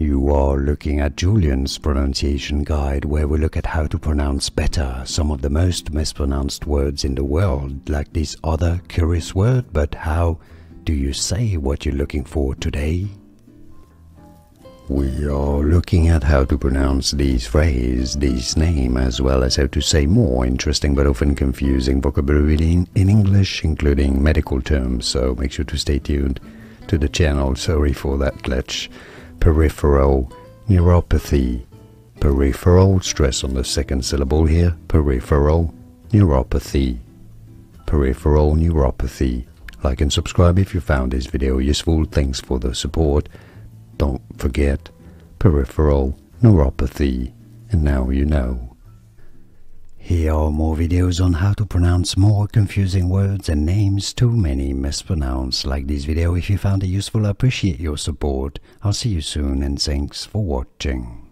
You are looking at Julian's pronunciation guide, where we look at how to pronounce better some of the most mispronounced words in the world, like this other curious word. But how do you say what you're looking for today? We are looking at how to pronounce these phrases, this name, as well as how to say more interesting but often confusing vocabulary in English, including medical terms, so make sure to stay tuned to the channel. Sorry for that glitch. Peripheral neuropathy. Peripheral, stress on the second syllable here. Peripheral neuropathy. Peripheral neuropathy. Like and subscribe if you found this video useful. Thanks for the support. Don't forget, peripheral neuropathy. And now you know. Here are more videos on how to pronounce more confusing words and names too many mispronounced. Like this video if you found it useful. I appreciate your support. I'll see you soon and thanks for watching.